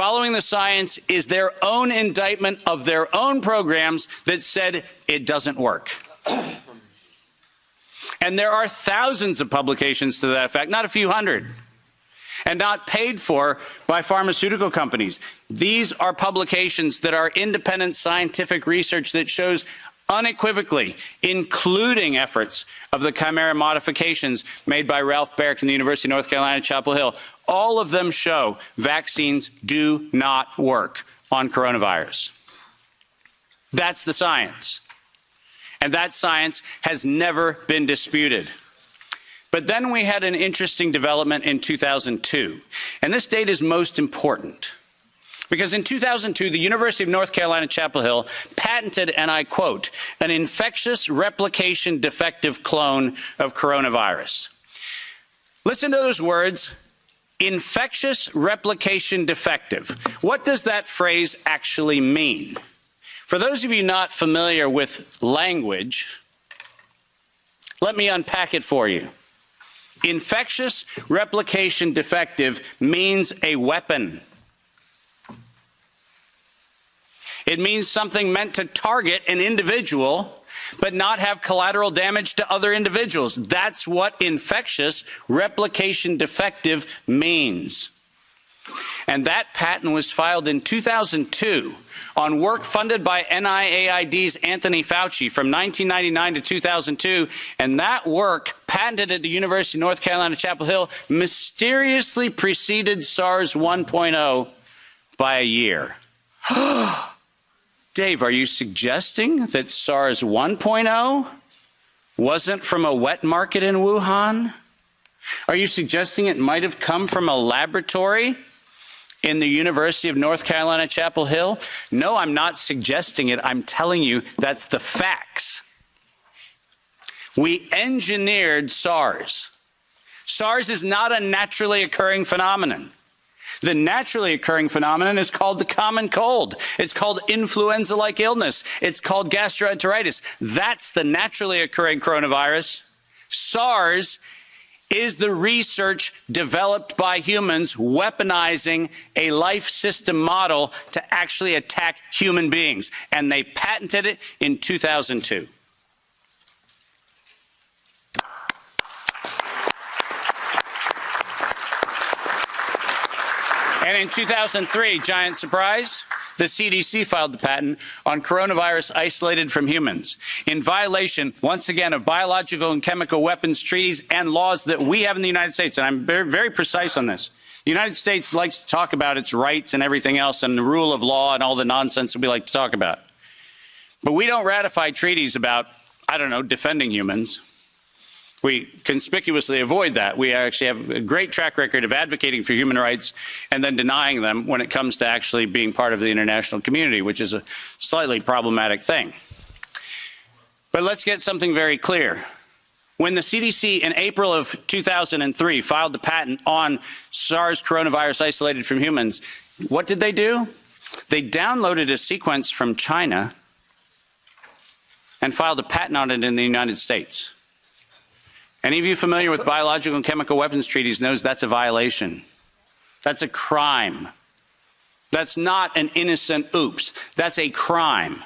following the science is their own indictment of their own programs that said it doesn't work. And there are thousands of publications to that effect, not a few hundred, and not paid for by pharmaceutical companies. These are publications that are independent scientific research that shows unequivocally, including efforts of the chimera modifications made by Ralph Baric in the University of North Carolina, Chapel Hill. All of them show vaccines do not work on coronavirus. That's the science. And that science has never been disputed. But then we had an interesting development in 2002. And this date is most important. Because in 2002, the University of North Carolina, Chapel Hill patented, and I quote, an infectious replication defective clone of coronavirus. Listen to those words, infectious replication defective. What does that phrase actually mean? For those of you not familiar with language, let me unpack it for you. Infectious replication defective means a weapon. It means something meant to target an individual, but not have collateral damage to other individuals. That's what infectious replication defective means. And that patent was filed in 2002 on work funded by NIAID's Anthony Fauci from 1999 to 2002. And that work, patented at the University of North Carolina, Chapel Hill, mysteriously preceded SARS 1.0 by a year. Dave, are you suggesting that SARS 1.0 wasn't from a wet market in Wuhan? Are you suggesting it might have come from a laboratory in the University of North Carolina, Chapel Hill? No, I'm not suggesting it. I'm telling you that's the facts. We engineered SARS. SARS is not a naturally occurring phenomenon. The naturally occurring phenomenon is called the common cold. It's called influenza-like illness. It's called gastroenteritis. That's the naturally occurring coronavirus. SARS is the research developed by humans weaponizing a life system model to actually attack human beings. And they patented it in 2002. And in 2003, giant surprise, the CDC filed the patent on coronavirus isolated from humans in violation, once again, of biological and chemical weapons treaties and laws that we have in the United States. And I'm very, very precise on this. The United States likes to talk about its rights and everything else and the rule of law and all the nonsense that we like to talk about. But we don't ratify treaties about, I don't know, defending humans. We conspicuously avoid that. We actually have a great track record of advocating for human rights and then denying them when it comes to actually being part of the international community, which is a slightly problematic thing. But let's get something very clear. When the CDC in April of 2003 filed the patent on SARS coronavirus isolated from humans, what did they do? They downloaded a sequence from China and filed a patent on it in the United States. Any of you familiar with biological and chemical weapons treaties knows that's a violation. That's a crime. That's not an innocent oops. That's a crime.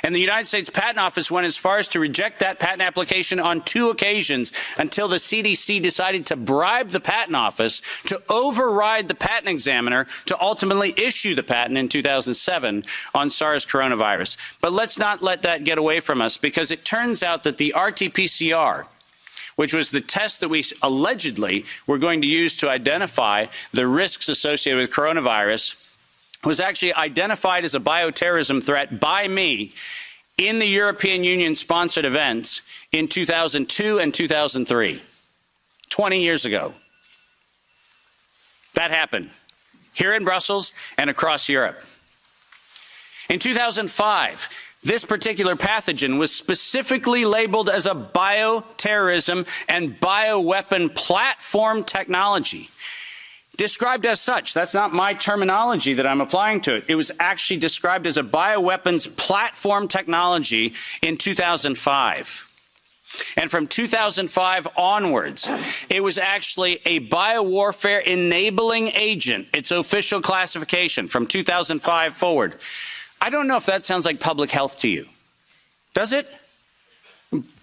And the United States Patent Office went as far as to reject that patent application on 2 occasions until the CDC decided to bribe the Patent Office to override the patent examiner to ultimately issue the patent in 2007 on SARS coronavirus. But let's not let that get away from us, because it turns out that the RT-PCR, which was the test that we allegedly were going to use to identify the risks associated with coronavirus, was actually identified as a bioterrorism threat by me in the European Union-sponsored events in 2002 and 2003, 20 years ago. That happened here in Brussels and across Europe. In 2005, this particular pathogen was specifically labeled as a bioterrorism and bioweapon platform technology. Described as such. That's not my terminology that I'm applying to it. It was actually described as a bioweapons platform technology in 2005. And from 2005 onwards, it was actually a biowarfare enabling agent, its official classification from 2005 forward. I don't know if that sounds like public health to you. Does it?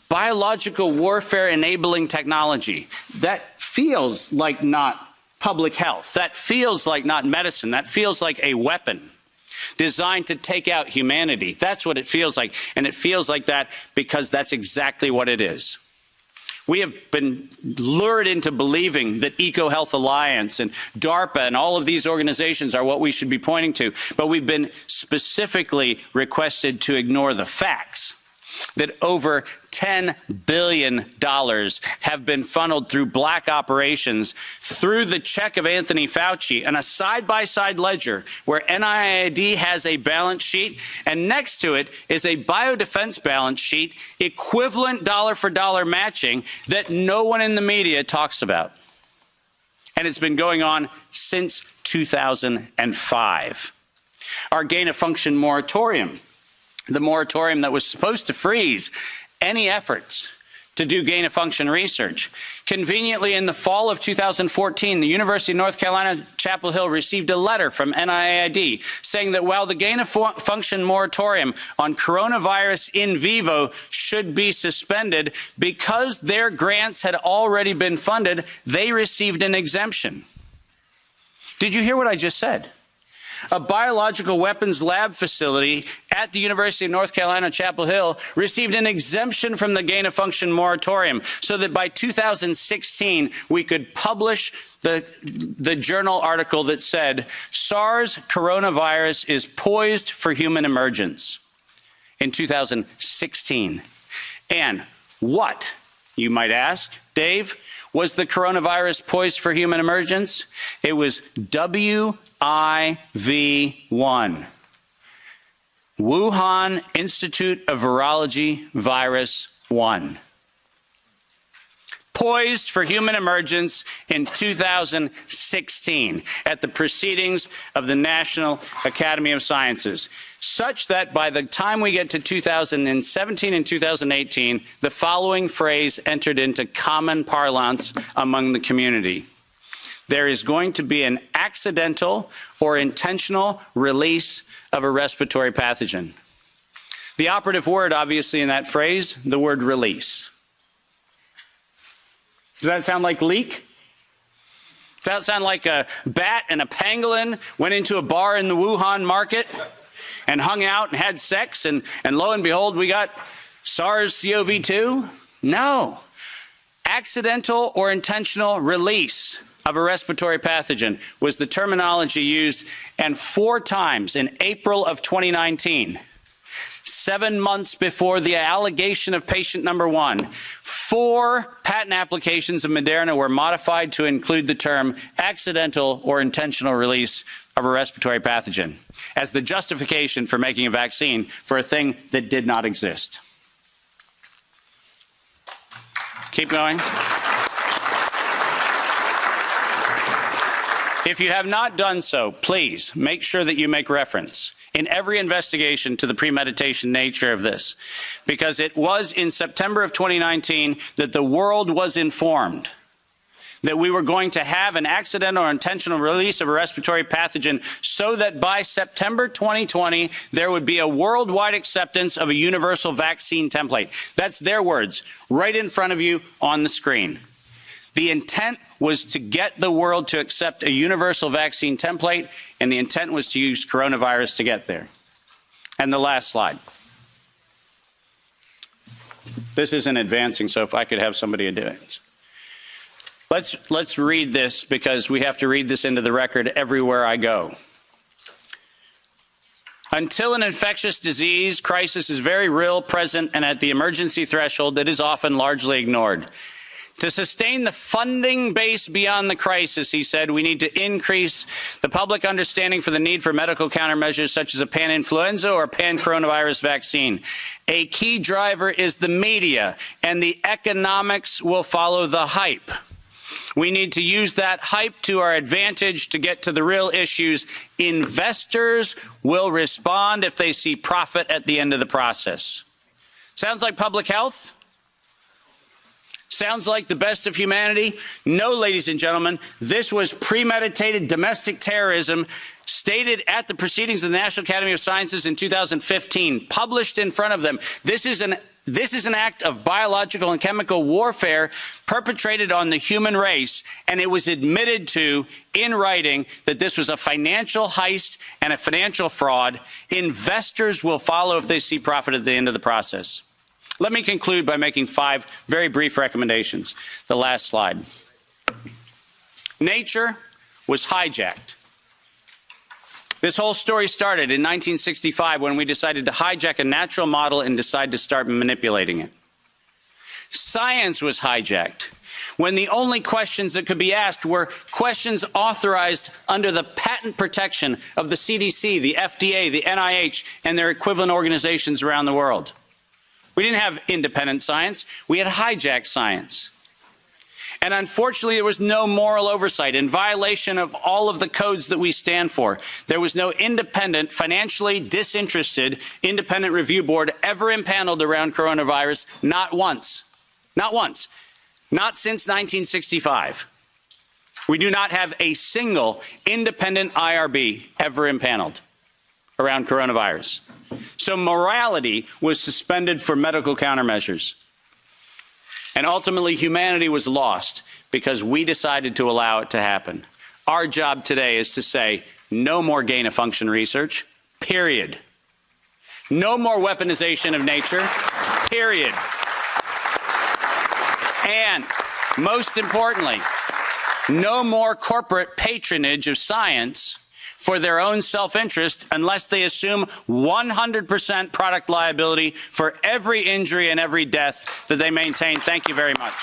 Biological warfare enabling technology. That feels like not public health. That feels like not medicine. That feels like a weapon designed to take out humanity. That's what it feels like. And it feels like that because that's exactly what it is. We have been lured into believing that EcoHealth Alliance and DARPA and all of these organizations are what we should be pointing to. But we've been specifically requested to ignore the facts that over $10 billion have been funneled through black operations through the check of Anthony Fauci and a side-by-side ledger where NIAID has a balance sheet and next to it is a biodefense balance sheet equivalent dollar-for-dollar matching that no one in the media talks about. And it's been going on since 2005. Our gain-of-function moratorium, the moratorium that was supposed to freeze any efforts to do gain-of-function research. Conveniently, in the fall of 2014, the University of North Carolina, Chapel Hill received a letter from NIAID saying that while the gain-of-function moratorium on coronavirus in vivo should be suspended, because their grants had already been funded, they received an exemption. Did you hear what I just said? A biological weapons lab facility at the University of North Carolina, Chapel Hill, received an exemption from the gain-of-function moratorium so that by 2016, we could publish the journal article that said, SARS coronavirus is poised for human emergence in 2016. And what, you might ask, Dave, was the coronavirus poised for human emergence? It was WIV1, Wuhan Institute of Virology Virus 1. Poised for human emergence in 2016 at the proceedings of the National Academy of Sciences, such that by the time we get to 2017 and 2018, the following phrase entered into common parlance among the community. There is going to be an accidental or intentional release of a respiratory pathogen. The operative word, obviously, in that phrase, the word release. Does that sound like leak? Does that sound like a bat and a pangolin went into a bar in the Wuhan market and hung out and had sex and lo and behold, we got SARS-CoV-2? No. Accidental or intentional release of a respiratory pathogen was the terminology used, and 4 times in April of 2019, 7 months before the allegation of patient number 1, 4 patent applications of Moderna were modified to include the term accidental or intentional release of a respiratory pathogen as the justification for making a vaccine for a thing that did not exist. Keep going. If you have not done so, please make sure that you make reference in every investigation to the premeditation nature of this, because it was in September of 2019 that the world was informed that we were going to have an accidental or intentional release of a respiratory pathogen so that by September 2020, there would be a worldwide acceptance of a universal vaccine template. That's their words, right in front of you on the screen. The intent was to get the world to accept a universal vaccine template, and the intent was to use coronavirus to get there. And the last slide. This isn't advancing, so if I could have somebody do it. Let's read this, because we have to read this into the record everywhere I go. Until an infectious disease crisis is very real, present, and at the emergency threshold, it is often largely ignored. To sustain the funding base beyond the crisis, he said, we need to increase the public understanding for the need for medical countermeasures such as a pan-influenza or pan-coronavirus vaccine. A key driver is the media, and the economics will follow the hype. We need to use that hype to our advantage to get to the real issues. Investors will respond if they see profit at the end of the process. Sounds like public health? Sounds like the best of humanity? No, ladies and gentlemen, this was premeditated domestic terrorism stated at the proceedings of the National Academy of Sciences in 2015, published in front of them. This is an act of biological and chemical warfare perpetrated on the human race, and it was admitted to in writing that this was a financial heist and a financial fraud. Investors will follow if they see profit at the end of the process. Let me conclude by making 5 very brief recommendations. The last slide. Nature was hijacked. This whole story started in 1965 when we decided to hijack a natural model and decide to start manipulating it. Science was hijacked when the only questions that could be asked were questions authorized under the patent protection of the CDC, the FDA, the NIH, and their equivalent organizations around the world. We didn't have independent science. We had hijacked science. And unfortunately, there was no moral oversight in violation of all of the codes that we stand for. There was no independent, financially disinterested, independent review board ever impaneled around coronavirus, not once. Not once. Not since 1965. We do not have a single independent IRB ever impaneled around coronavirus. So morality was suspended for medical countermeasures. And ultimately, humanity was lost because we decided to allow it to happen. Our job today is to say, no more gain-of-function research, period. No more weaponization of nature, period. And most importantly, no more corporate patronage of science for their own self-interest unless they assume 100% product liability for every injury and every death that they maintain. Thank you very much.